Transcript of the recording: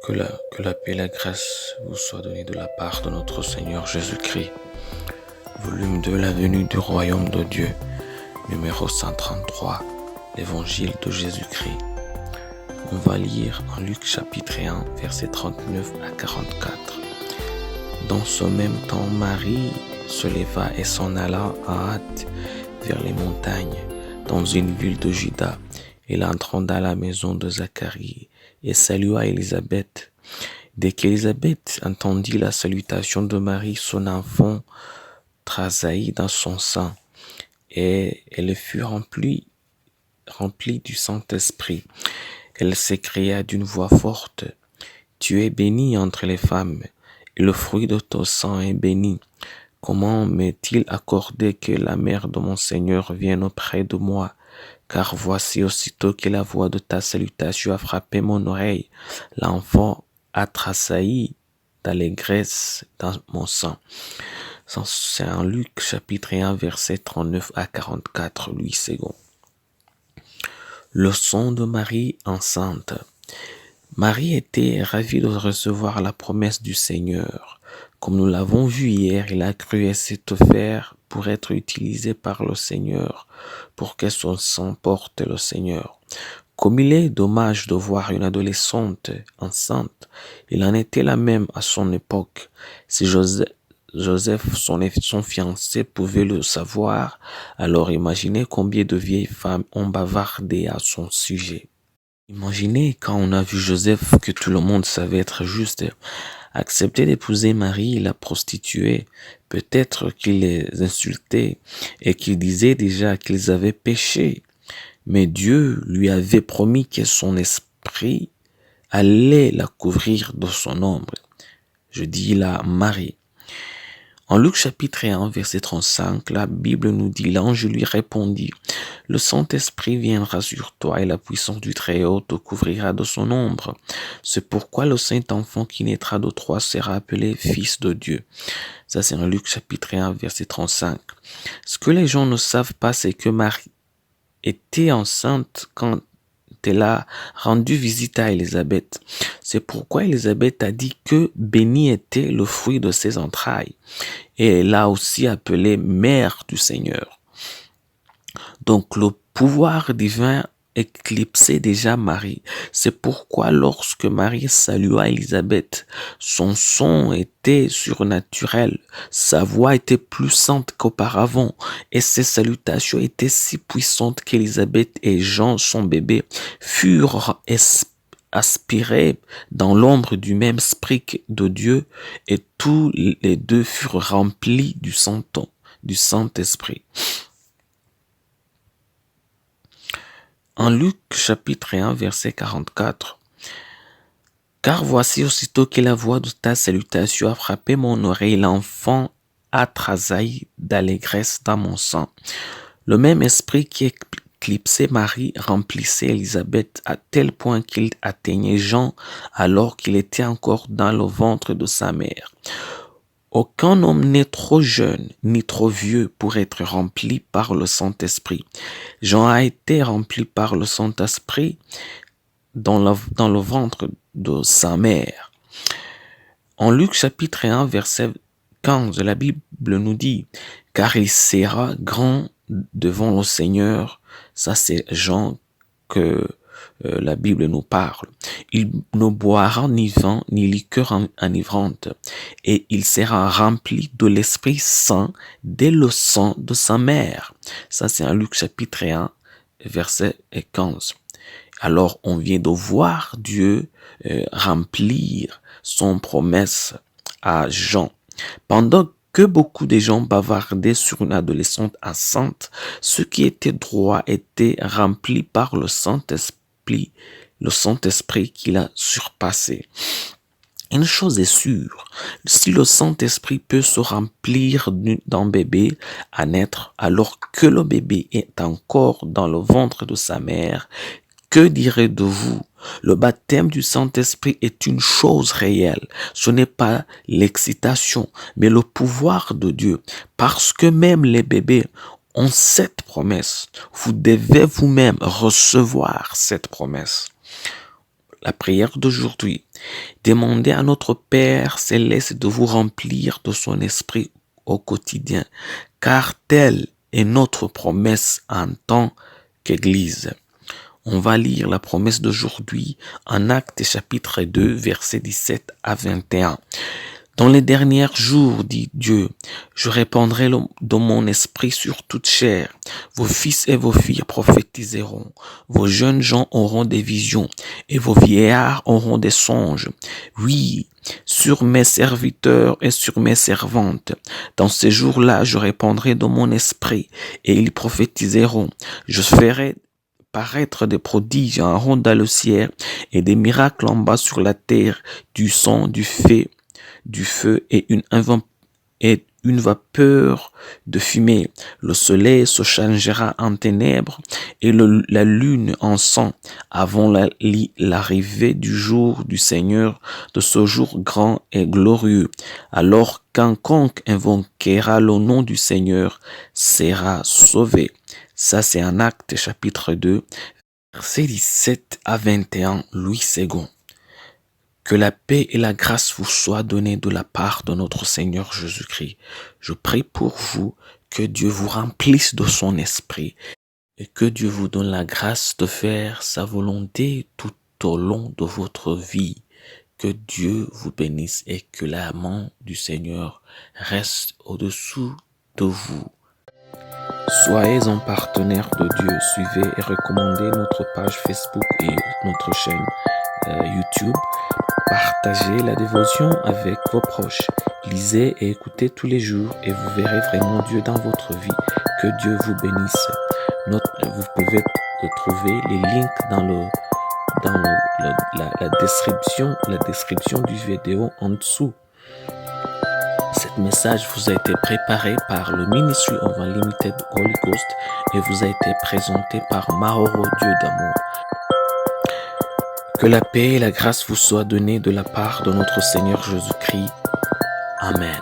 Que la paix et la grâce vous soient données de la part de notre Seigneur Jésus-Christ. Volume 2, la venue du royaume de Dieu, numéro 133, l'évangile de Jésus-Christ. On va lire en Luc chapitre 1, versets 39 à 44. Dans ce même temps, Marie se leva et s'en alla en hâte vers les montagnes, dans une ville de Juda. Elle entrant dans la maison de Zacharie et salua Élisabeth. Dès qu'Élisabeth entendit la salutation de Marie, son enfant tressaillit dans son sein, et elle fut remplie du Saint-Esprit. Elle s'écria d'une voix forte: « Tu es bénie entre les femmes, et le fruit de ton sein est béni. Comment m'est-il accordé que la mère de mon Seigneur vienne auprès de moi? Car voici, aussitôt que la voix de ta salutation a frappé mon oreille, l'enfant a tressailli d'allégresse dans mon sein. » C'est en Luc chapitre 1, versets 39 à 44, Louis II. Leçon de Marie enceinte. Marie était ravie de recevoir la promesse du Seigneur. Comme nous l'avons vu hier, il a cru et s'est offert pour être utilisé par le Seigneur, pour que son sang porte le Seigneur. Comme il est dommage de voir une adolescente enceinte, il en était la même à son époque. Si Joseph, son fiancé, pouvait le savoir, alors imaginez combien de vieilles femmes ont bavardé à son sujet. Imaginez quand on a vu Joseph que tout le monde savait être juste, accepter d'épouser Marie, la prostituée. Peut-être qu'il les insultait et qu'il disait déjà qu'ils avaient péché. Mais Dieu lui avait promis que son esprit allait la couvrir de son ombre. Je dis là Marie. En Luc chapitre 1, verset 35, la Bible nous dit: l'ange lui répondit: le Saint-Esprit viendra sur toi et la puissance du Très-Haut te couvrira de son ombre. C'est pourquoi le Saint-Enfant qui naîtra de toi sera appelé Fils de Dieu. Ça, c'est en Luc chapitre 1, verset 35. Ce que les gens ne savent pas, c'est que Marie était enceinte quand elle a rendu visite à Élisabeth. C'est pourquoi Élisabeth a dit que béni était le fruit de ses entrailles. Et elle l'a aussi appelée mère du Seigneur. Donc le pouvoir divin éclipsait déjà Marie. C'est pourquoi lorsque Marie salua Élisabeth, son son était surnaturel, sa voix était plus sainte qu'auparavant, et ses salutations étaient si puissantes qu'Élisabeth et Jean, son bébé, furent aspirés dans l'ombre du même esprit de Dieu, et tous les deux furent remplis du Saint-Esprit. En Luc chapitre 1, verset 44, « Car voici, aussitôt que la voix de ta salutation a frappé mon oreille, l'enfant a tressailli d'allégresse dans mon sein. » Le même esprit qui éclipsait Marie remplissait Élisabeth à tel point qu'il atteignait Jean alors qu'il était encore dans le ventre de sa mère. Aucun homme n'est trop jeune ni trop vieux pour être rempli par le Saint-Esprit. Jean a été rempli par le Saint-Esprit dans le ventre de sa mère. En Luc chapitre 1, verset 15, la Bible nous dit: « Car il sera grand devant le Seigneur. » Ça, c'est Jean que la Bible nous parle. « Il ne boira ni vin ni liqueur enivrante, et il sera rempli de l'Esprit Saint dès le sang de sa mère. » Ça, c'est en Luc chapitre 1, verset 15. Alors, on vient de voir Dieu remplir son promesse à Jean. Pendant que beaucoup de gens bavardaient sur une adolescente enceinte, ce qui était droit était rempli par le Saint-Esprit qui l'a surpassé. Une chose est sûre, si le Saint-Esprit peut se remplir d'un bébé à naître alors que le bébé est encore dans le ventre de sa mère, que dirait de vous? Le baptême du Saint-Esprit est une chose réelle. Ce n'est pas l'excitation, mais le pouvoir de Dieu. Parce que même les bébés ont cette promesse. Vous devez vous-même recevoir cette promesse. la prière d'aujourd'hui. Demandez à notre Père céleste de vous remplir de son esprit au quotidien, car telle est notre promesse en tant qu'Église. On va lire la promesse d'aujourd'hui en Actes chapitre 2, versets 17 à 21. Dans les derniers jours, dit Dieu, je répandrai de mon esprit sur toute chair. Vos fils et vos filles prophétiseront. Vos jeunes gens auront des visions et vos vieillards auront des songes. Oui, sur mes serviteurs et sur mes servantes. Dans ces jours-là, je répandrai de mon esprit et ils prophétiseront. Je ferai paraître des prodiges en haut dans le ciel et des miracles en bas sur la terre, du sang, du feu et une vapeur de fumée. Le soleil se changera en ténèbres et la lune en sang avant l'arrivée du jour du Seigneur, de ce jour grand et glorieux. Alors quiconque invoquera le nom du Seigneur sera sauvé. Ça, c'est un Acte chapitre 2, versets 17 à 21, Louis II. Que la paix et la grâce vous soient données de la part de notre Seigneur Jésus-Christ. Je prie pour vous que Dieu vous remplisse de son esprit et que Dieu vous donne la grâce de faire sa volonté tout au long de votre vie. Que Dieu vous bénisse et que la main du Seigneur reste au-dessous de vous. Soyez un partenaire de Dieu. Suivez et recommandez notre page Facebook et notre chaîne YouTube. Partagez la dévotion avec vos proches. Lisez et écoutez tous les jours et vous verrez vraiment Dieu dans votre vie. Que Dieu vous bénisse. Vous pouvez trouver les links dans la description du vidéo en dessous. Cet message vous a été préparé par le Ministry of Unlimited Holy Ghost et vous a été présenté par Mahoro Dieu d'amour. Que la paix et la grâce vous soient données de la part de notre Seigneur Jésus-Christ. Amen.